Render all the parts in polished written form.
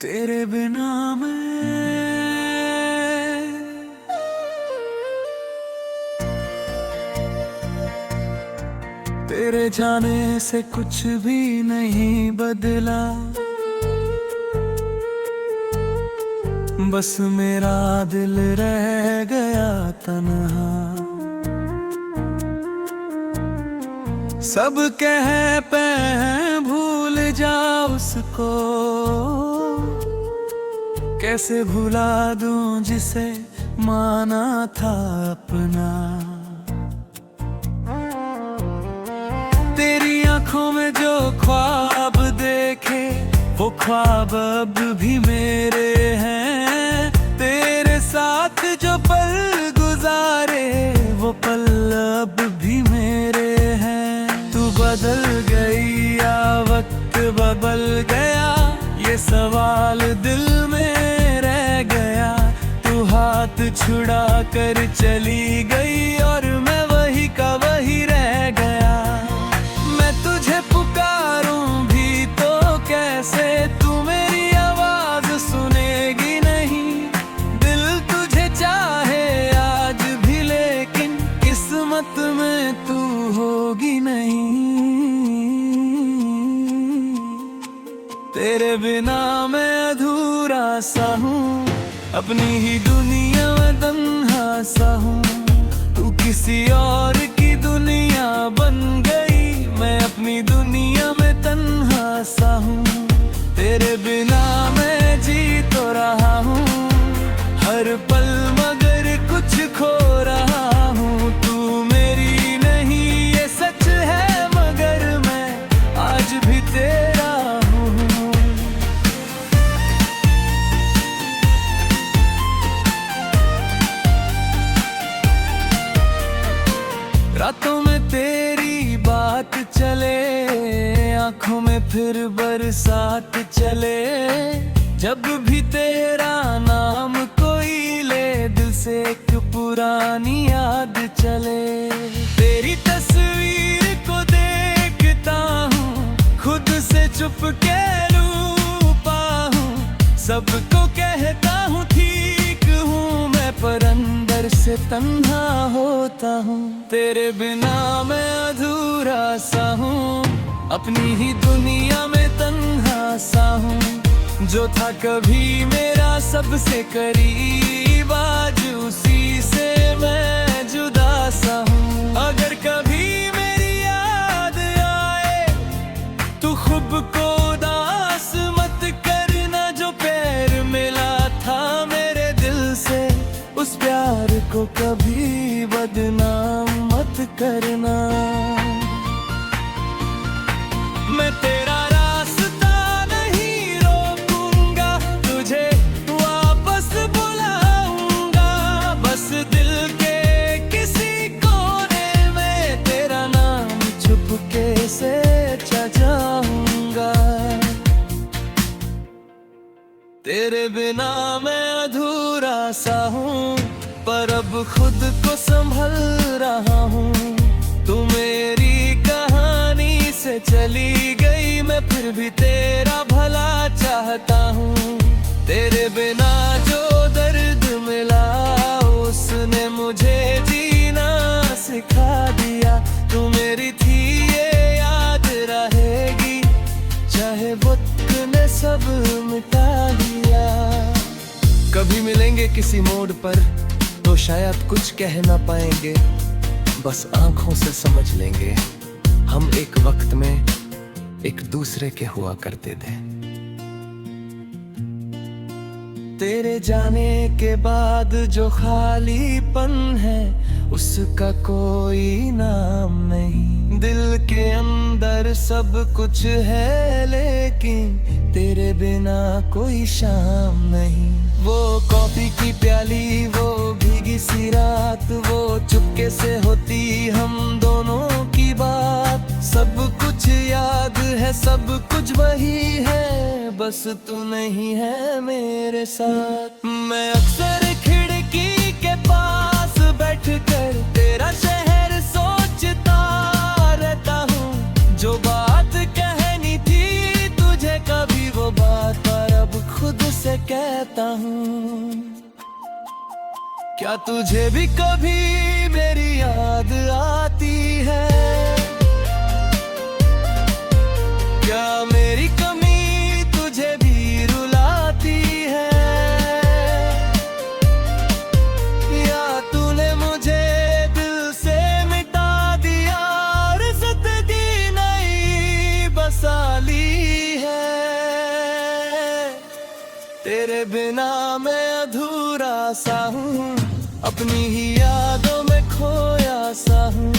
तेरे बिना मैं तेरे जाने से कुछ भी नहीं बदला। बस मेरा दिल रह गया तन्हा। सब कह पे भूल जा उसको, कैसे भुला दूं जिसे माना था अपना। तेरी आंखों में जो ख्वाब देखे वो ख्वाब अब भी मेरे हैं। तेरे साथ जो पल गुजारे वो पल अब भी मेरे हैं। तू बदल गई या वक्त बदल गया, ये सवाल दिल में रह गया। तू हाथ छुड़ा कर चली गई और मैं वही का वही रह गया। मैं तुझे पुकारूं भी तो कैसे, तू मेरी आवाज सुनेगी नहीं। दिल तुझे चाहे आज भी लेकिन किस्मत में तू होगी नहीं। तेरे बिना मैं अधूरा सा हूँ, अपनी ही दुनिया में तन्हा सा हूँ। तू किसी और की दुनिया बन गई, मैं अपनी दुनिया में तन्हा सा हूँ। तेरे बिना मैं जी तो रहा हूँ हर पल, मगर कुछ खो रहा हूँ। तू मेरी नहीं ये सच है, मगर मैं आज भी तेरा हूँ। रातों में तेरी बात चले, आंखों में फिर बरसात चले। जब भी तेरा नाम कोई ले, दिल से एक पुरानी याद चले। तेरी तस्वीर को देखता हूँ, खुद से चुप के लूपा हूँ। सबको कहता हूँ ठीक हूँ मैं, पर अंदर से तन्हा होता हूँ। तेरे बिना मैं अधूरा सा हूँ, अपनी ही दुनिया में तन्हा सा हूँ। जो था कभी मेरा सबसे करीब, आज उसी से मैं जुदा सा हूँ। अगर कभी मेरी याद आए तो खुद को उदास मत करना। जो प्यार मिला था मेरे दिल से, उस प्यार को कभी बदनाम मत करना। मैं तेरा रास्ता नहीं रोकूंगा, तुझे वापस बुलाऊंगा। बस दिल के किसी कोने में तेरा नाम चुपके से जाऊंगा। तेरे बिना मैं अधूरा सा हूँ, पर अब खुद को संभल रहा हूँ। तू मेरी कहानी से चली गई, मैं फिर भी तेरा भला चाहता हूँ। तेरे बिना जो दर्द मिला, उसने मुझे जीना सिखा दिया। तू मेरी थी ये याद रहेगी, चाहे वक्त ने सब मिटा दिया। कभी मिलेंगे किसी मोड़ पर तो शायद कुछ कह ना पाएंगे, बस आंखों से समझ लेंगे हम एक वक्त में एक दूसरे के हुआ करते थे। तेरे जाने के बाद जो खालीपन है, उसका कोई नाम नहीं। दिल के अंदर सब कुछ है, लेकिन तेरे बिना कोई शाम नहीं। वो कॉफी की प्याली, वो भीगी सी रात, वो चुपके से होती हम दोनों की बात। सब कुछ याद है, सब कुछ वही है, बस तू नहीं है मेरे साथ। मैं अक्सर खिड़की के पास बैठकर तेरा शहर सोचता रहता हूँ। जो बात कहनी थी तुझे कभी, वो बात पर अब खुद से कहता हूँ, क्या तुझे भी कभी मेरी याद आती है? क्या मेरी कमी तुझे भी रुलाती है? या तूने मुझे दिल से मिटा दिया और जिंदगी नई बसा ली है? तेरे बिना मैं अधूरा सा हूँ, अपनी ही यादों में खोया सा हूँ।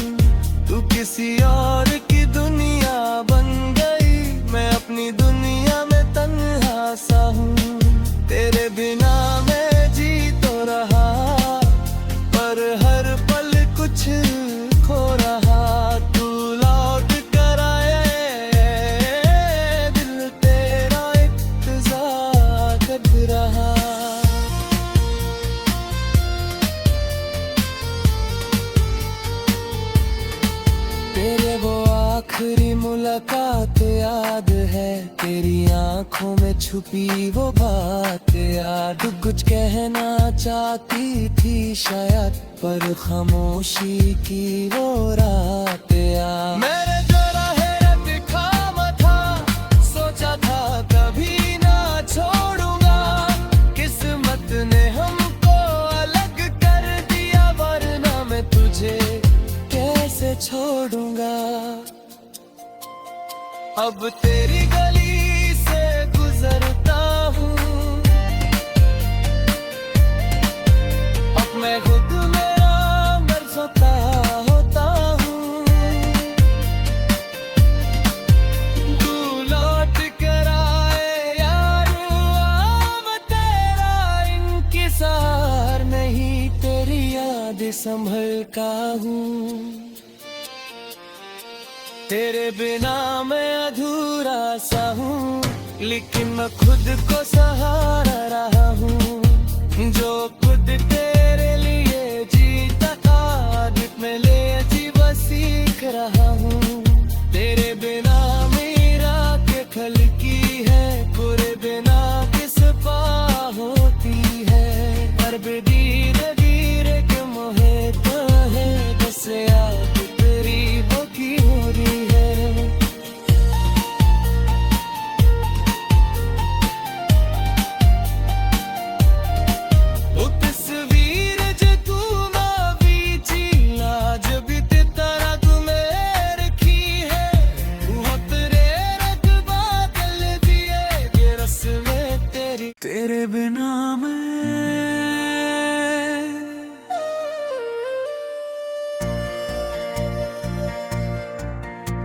तू किसी और की दुनिया बन गई, मैं अपनी दुनिया में तन्हा सा हूँ। तेरे बिना मैं जी तो रहा, पर हर पल कुछ खो रहा। तू लौट कर आए, दिल तेरा इंतजार कर रहा। तेरे वो आखिरी मुलाकात याद है, तेरी आंखों में छुपी वो बात याद। तू कुछ कहना चाहती थी शायद, पर खामोशी की वो रात याद। मेरे जो राहें दिखा था, सोचा था कभी ना छोड़ूंगा। किस्मत ने हमको अलग कर दिया, वरना मैं तुझे कैसे छोड़ूंगा। अब तेरी गली से गुजरता हूँ, अब मैं खुद मेरा मरता होता हूँ। तू लौट कर आए यार, मैं तेरा इंतजार नहीं, तेरी याद संभल का हूँ। तेरे बिना मैं अधूरा सा हूँ, लेकिन मैं खुद को सहारा रहा हूँ। जो खुद तेरे लिए जीता था, आदत में ले जीवा सीख रहा हूँ। तेरे बिना मेरा के खल की है, पूरे बिना किस पा होती है। पर धीरे धीरे के मोहे तो है, बस याद तेरी होगी हो रही है। वो तस्वीर जो तू ना बीची, आज भी तेरा तुम्हें रखी है। वो तेरे रख बादल दिए, ये रस्में तेरी। तेरे बिना मैं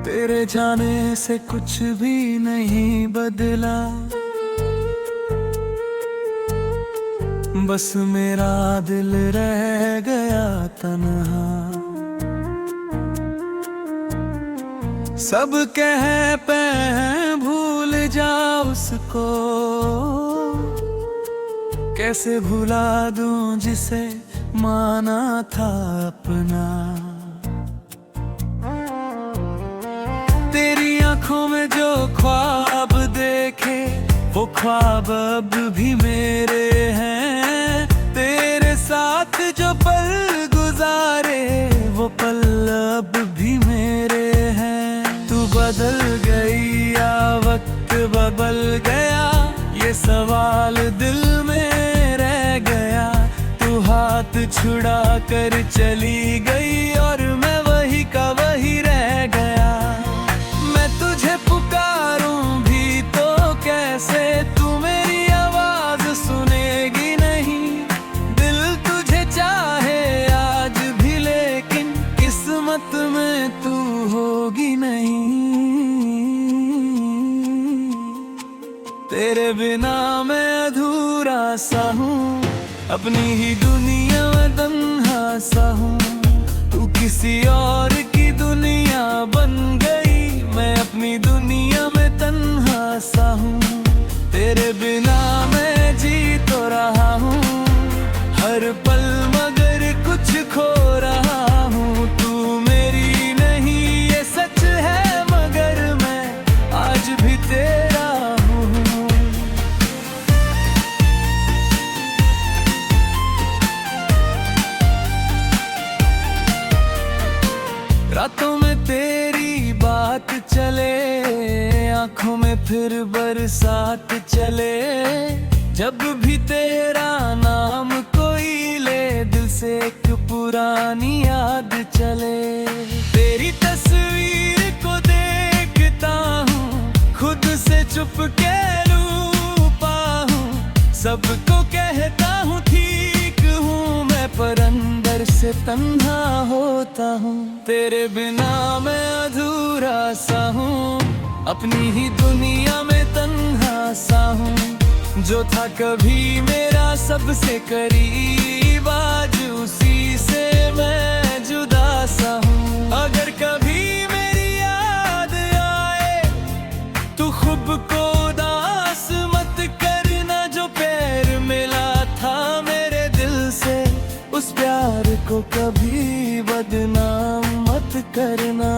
तेरे जाने से कुछ भी नहीं बदला, बस मेरा दिल रह गया तन्हा। सब कह पे भूल जा उसको, कैसे भुला दूं जिसे माना था अपना। तेरी आंखों में जो ख्वाब देखे, वो ख्वाब अब भी मेरे हैं। तेरे साथ जो पल गुजारे, वो पल अब भी मेरे हैं। तू बदल गई या वक्त बदल गया, ये सवाल दिल में रह गया। तू हाथ छुड़ा कर चली गई, और मैं वही का वही रह गया। तुझे पुकारूं भी तो कैसे, तू मेरी आवाज सुनेगी नहीं। दिल तुझे चाहे आज भी, लेकिन किस्मत में तू होगी नहीं। तेरे बिना मैं अधूरा सा हूँ, अपनी ही दुनिया में तन्हा सा हूँ। तू किसी और की दुनिया बन गई, मैं अपनी दुनिया में तन्हा सा हूँ। तेरे बिना मैं जी तो रहा हूँ, हर पल मगर कुछ खो रहा हूँ। तू मेरी नहीं ये सच है, मगर मैं आज भी तेरा हूँ। फिर बरसात चले, जब भी तेरा नाम कोई ले, दिल से एक पुरानी याद चले। तेरी तस्वीर को देखता हूँ, खुद से चुप के लूपा हूँ, सबको कहता हूँ ठीक हूँ मैं, पर अंदर से तन्हा होता हूँ। तेरे बिना मैं अधूरा सा हूँ, अपनी ही दुनिया में तन्हा सा हूँ। जो था कभी मेरा सबसे करीब, आज उसी से मैं जुदा सा हूँ। अगर कभी मेरी याद आए तो खुद को उदास मत करना, जो प्यार मिला था मेरे दिल से, उस प्यार को कभी बदनाम मत करना।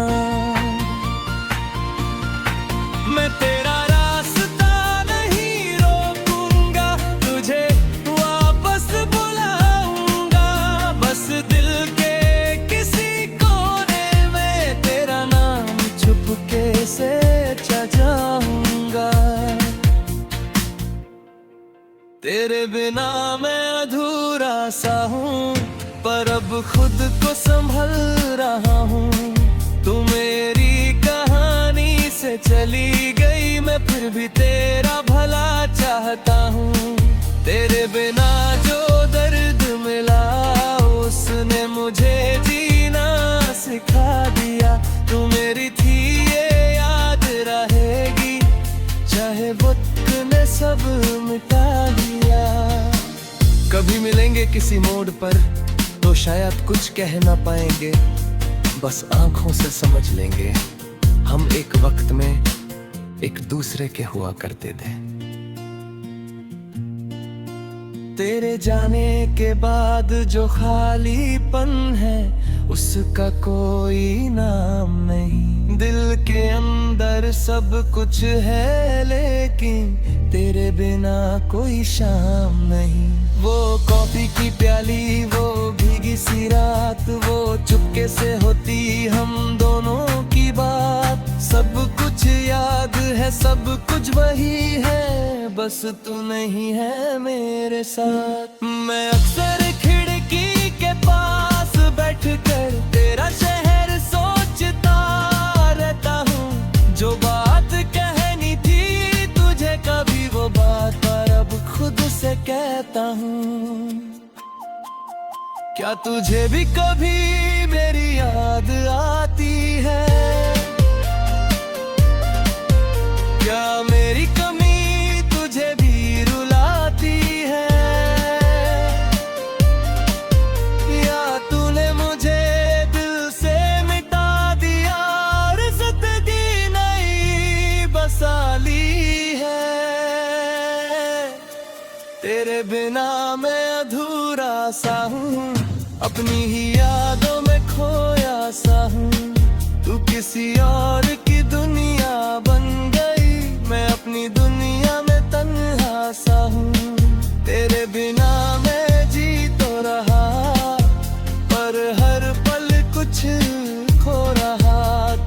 मैं तेरा रास्ता नहीं रोकूंगा, तुझे वापस बुलाऊंगा, बस दिल के किसी कोने में तेरा नाम चुपके से सजाऊंगा। तेरे बिना मैं अधूरा सा हूँ, पर अब खुद को संभल रहा हूँ। तू मेरी कहानी से चली गई, मैं फिर भी तेरा भला चाहता हूँ। तेरे बिना जो दर्द मिला, उसने मुझे जीना सिखा दिया। तू मेरी थी ये याद रहेगी, चाहे वक्त ने सब मिटा दिया। कभी मिलेंगे किसी मोड़ पर तो शायद कुछ कह ना पाएंगे, बस आंखों से समझ लेंगे हम एक वक्त में एक दूसरे के हुआ करते थे। तेरे जाने के बाद जो खालीपन है, उसका कोई नाम नहीं। दिल के अंदर सब कुछ है, लेकिन तेरे बिना कोई शाम नहीं। वो कॉफी की प्याली, वो भीगी सी रात, वो चुपके से होती हम दोनों की बात। सब कुछ याद है, सब कुछ वही है, बस तू नहीं है मेरे साथ। मैं अक्सर खिड़की के पास बैठकर तेरा शहर सोचता रहता हूँ। जो बात कहनी थी तुझे कभी, वो बात पर अब खुद से कहता हूँ। क्या तुझे भी कभी मेरी याद आती है? क्या मेरी कमी तुझे भी रुलाती है? या तूने मुझे दिल से मिटा दिया और जिंदगी नई बसा ली है? तेरे बिना मैं अधूरा सा हूँ, अपनी ही यादों में खोया सा हूँ। तू किसी और की दुनिया बन गई, मैं अपनी दुनिया में तन्हा सा हूँ। तेरे बिना मैं जी तो रहा, पर हर पल कुछ खो रहा।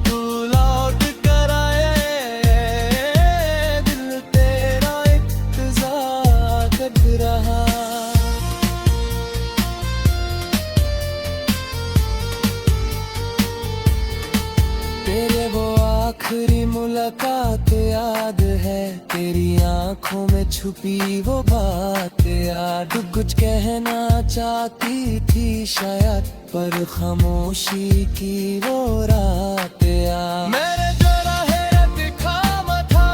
तू लौट कर आए, दिल तेरा इंतजार कर रहा। तेरे वो आखिरी मुलाकात याद है, तेरी आंखों में छुपी वो बात याद। तू कुछ कहना चाहती थी शायद, पर खामोशी की वो रात याद। मेरे जो राहें दिखावा था,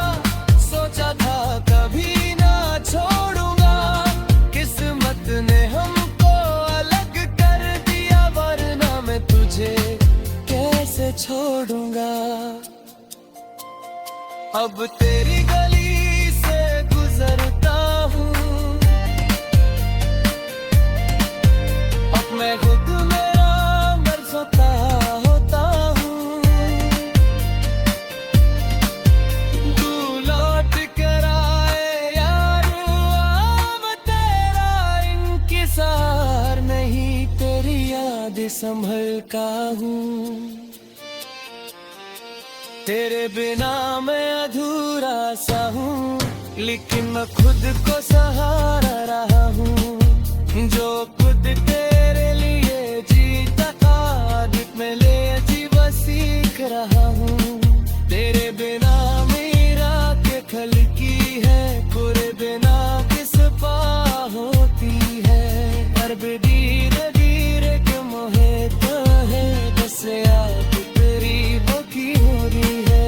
सोचा था कभी ना छोड़ूंगा। किस्मत ने हमको अलग कर दिया, वरना मैं तुझे कैसे छोड़ूंगा। अब तेरी गली से गुजरता हूँ, अब मैं खुद मेरा मर सोता होता हूँ। तू लौट कर आए यार, अब तेरा इंकिसार नहीं, तेरी याद संभल का हूँ। तेरे बिना मैं अधूरा सा हूँ, लेकिन मैं खुद को सहारा रहा हूँ। जो खुद तेरे लिए जीता था, आदत में ले जीवा सीख रहा हूँ। तेरे बिना मेरा के खल की है, पूरे बिना किस पा होती है। पर धीरे धीरे के मोहे तो है, बस याद तेरी बाकी हो रही है।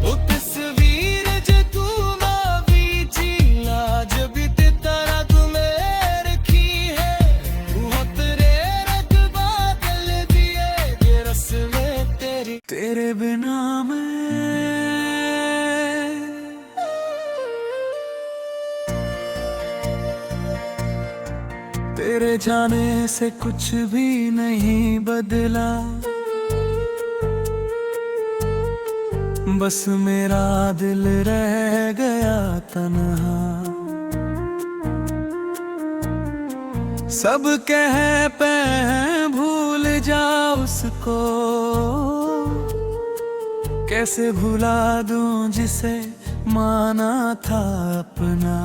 वो तस्वीर जो तू ना बीची, आज भी तेरा तुम्हें रखी है। वो तेरे रख बादल दिए, ये रस्में तेरी। तेरे बिना मैं तेरे जाने से कुछ भी नहीं बदला, बस मेरा दिल रह गया तन्हा। सब कह पे भूल जा उसको, कैसे भुला दूं जिसे माना था अपना।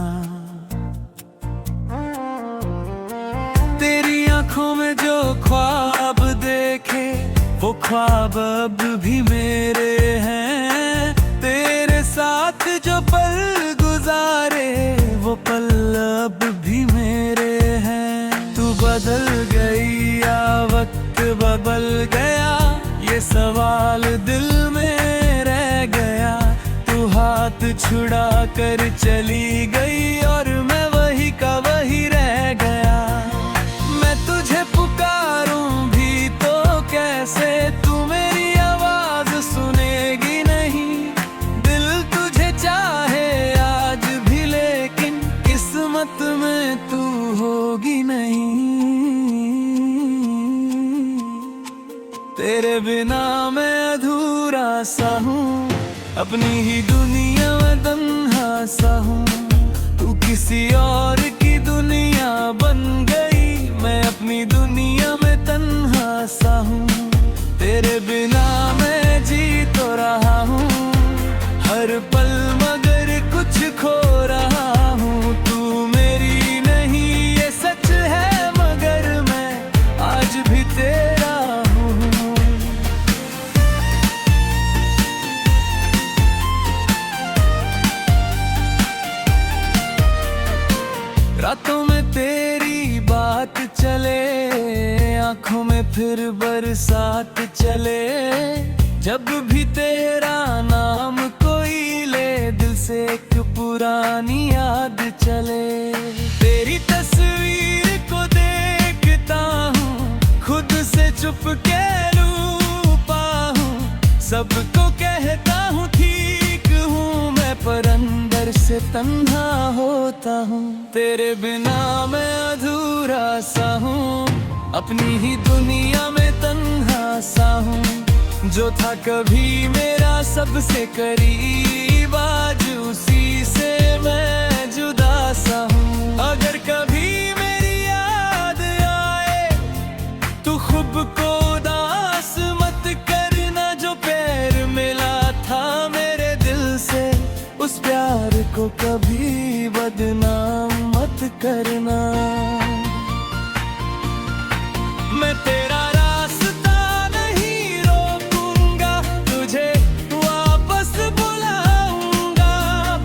तेरी आंखों में जो ख्वाब देखे, वो ख्वाब अब भी मेरे हैं। तेरे साथ जो पल गुजारे, वो पल अब भी मेरे हैं। तू बदल गई या वक्त बदल गया, ये सवाल दिल में रह गया। तू हाथ छुड़ा कर चली गई, और मैं वही का वही रह गया। मैं तुझे पुकारूं भी तो कैसे, तू मेरी आवाज सुनेगी नहीं। दिल तुझे चाहे आज भी, लेकिन किस्मत में तू होगी नहीं। तेरे बिना मैं अधूरा सा हूँ, अपनी ही दुनिया में तन्हा सा हूँ। तू किसी और की दुनिया बन गई, मैं अपनी दुनिया में तन्हा सा हूँ। तेरे बिना मैं जी तो रहा हूँ, हर पल मगर कुछ खो रहा हूँ। तू मेरी नहीं ये सच है, मगर मैं आज भी तेरा हूँ। रातों में तेरी बात चले, आंखों में फिर बरसात चले। जब भी तेरा नाम कोई ले, दिल से एक पुरानी याद चले। तेरी तस्वीर को देखता हूँ, खुद से चुप के लूपा हूँ। सबको कहता हूँ ठीक हूँ मैं, पर अंदर से तन्हा होता हूँ। तेरे बिना मैं अधूरा सा हूँ, अपनी ही दुनिया में तन्हा सा हूँ। जो था कभी मेरा सबसे करीब, आज उसी से मैं जुदा सा हूँ। अगर कभी मेरी याद आए, तो खुद को उदास मत करना। जो प्यार मिला था मेरे दिल से, उस प्यार को कभी बदनाम मत करना। मैं तेरा रास्ता नहीं रोकूंगा, तुझे वापस बुलाऊंगा।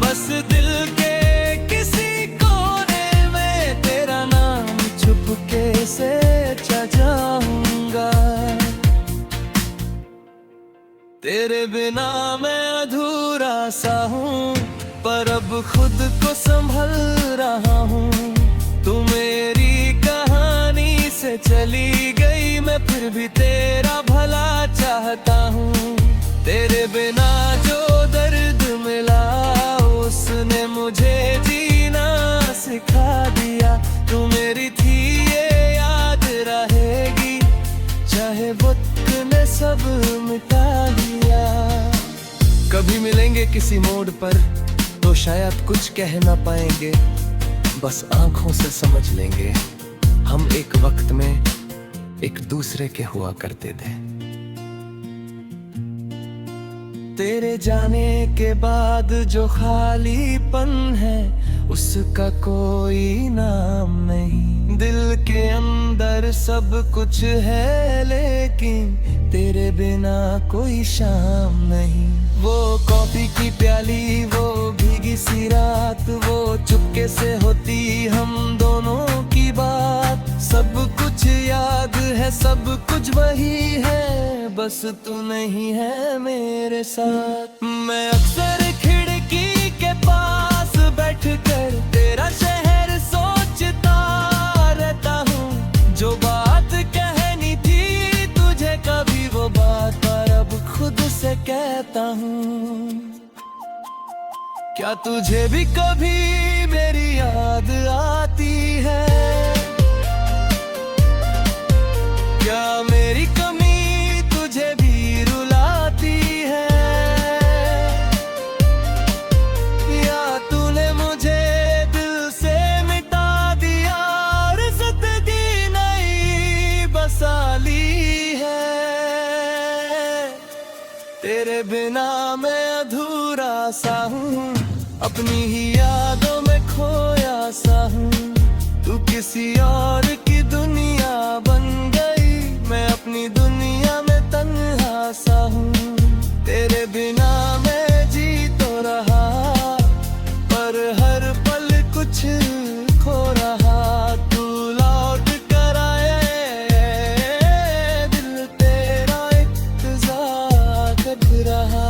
बस दिल के किसी कोने में तेरा नाम चुपके से सजाऊंगा। तेरे बिना मैं अधूरा सा हूँ, पर अब खुद को संभल रहा हूँ। तू मेरी कहानी से चली गई, मैं फिर भी तेरा भला चाहता हूँ। तेरे बिना जो दर्द मिला, उसने मुझे जीना सिखा दिया। तू मेरी थी ये याद रहेगी, चाहे वक्त ने सब मिटा दिया। कभी मिलेंगे किसी मोड़ पर, तो शायद कुछ कह ना पाएंगे, बस आंखों से समझ लेंगे। हम एक वक्त में एक दूसरे के हुआ करते थे। तेरे जाने के बाद जो खालीपन है उसका कोई नाम नहीं। दिल के अंदर सब कुछ है लेकिन तेरे बिना कोई शाम नहीं। वो कॉफी की प्याली, वो भीगी सी रात, वो चुपके से होती हम दोनों की बात। सब कुछ याद है, सब कुछ वही है, बस तू नहीं है मेरे साथ। मैं अक्सर खिड़की के पास बैठकर तेरा शहर सोचता रहता हूँ। जो बात कहनी थी तुझे कभी वो बात पर अब खुद से कहता हूँ। क्या तुझे भी कभी मेरी याद आती है? क्या मेरी कमी तुझे भी रुलाती है? या तूने मुझे दिल से मिटा दिया और जिंदगी नई बसा ली है? तेरे बिना मैं अधूरा सा हूँ, अपनी ही यादों में खोया सा हूँ। तू किसी और की दुनिया बन गई, मैं अपनी दुनिया में तन्हा सा हूँ। तेरे बिना मैं जी तो रहा पर हर पल कुछ खो रहा। तू लौट कर आए, दिल तेरा इंतजार कर रहा।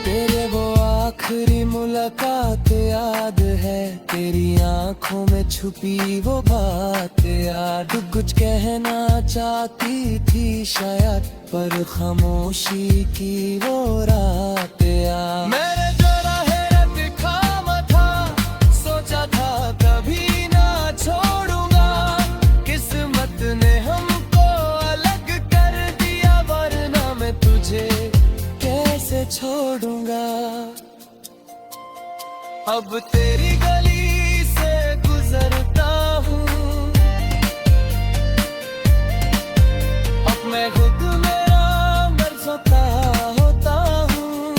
तेरे वो आखिरी मुलाकात याद है, तेरी आंखों में छुपी वो बात याद। तू कुछ कहना चाहती थी शायद, पर खामोशी की वो रात याद। मेरे जो राहें दिखावा था, सोचा था कभी ना छोड़ूंगा। किस्मत ने हमको अलग कर दिया, वरना मैं तुझे कैसे छोड़ूंगा। अब तेरी गली से गुजरता हूँ, अब मैं खुद मेरा मरता होता हूँ।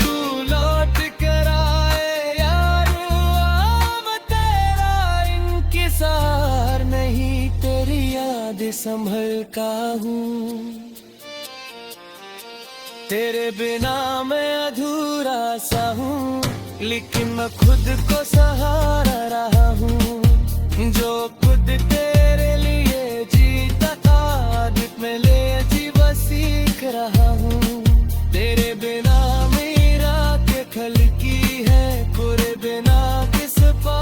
तू लौट कर आए यार, अब तेरा इंकिसार नहीं, तेरी याद संभल का हूँ। तेरे बिना मैं अधूरा सा हूँ, लेकिन मैं खुद को सहारा रहा हूँ। जो खुद तेरे लिए जीता था, आदत में ले जीवा सीख रहा हूँ। तेरे बिना मेरा के खल की है, पूरे बिना किस पा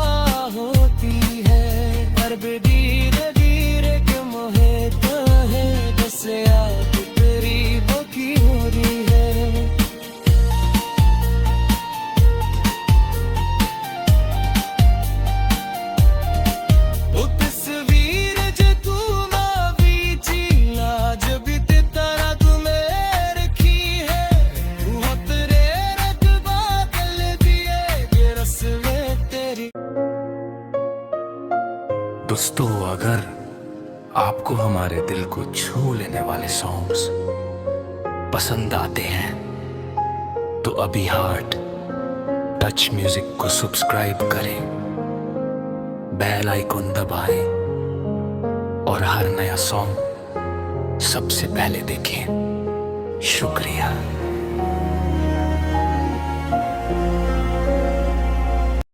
होती है। पर धीरे धीरे के मोहे तो है, बस याद तेरी बाकी हो रही है। वो तस्वीर जो तू ना बीची, आज भी तेरा तुम्हें रखी है। वो तेरे रख बादल दिए, ये रस्में तेरी। दोस्तों, अगर आपको हमारे दिल को छू लेने वाले सॉन्ग्स पसंद आते हैं तो अभी हार्ट टच म्यूजिक को सब्सक्राइब करें, बेल आइकॉन दबाएं और हर नया सॉन्ग सबसे पहले देखें। शुक्रिया।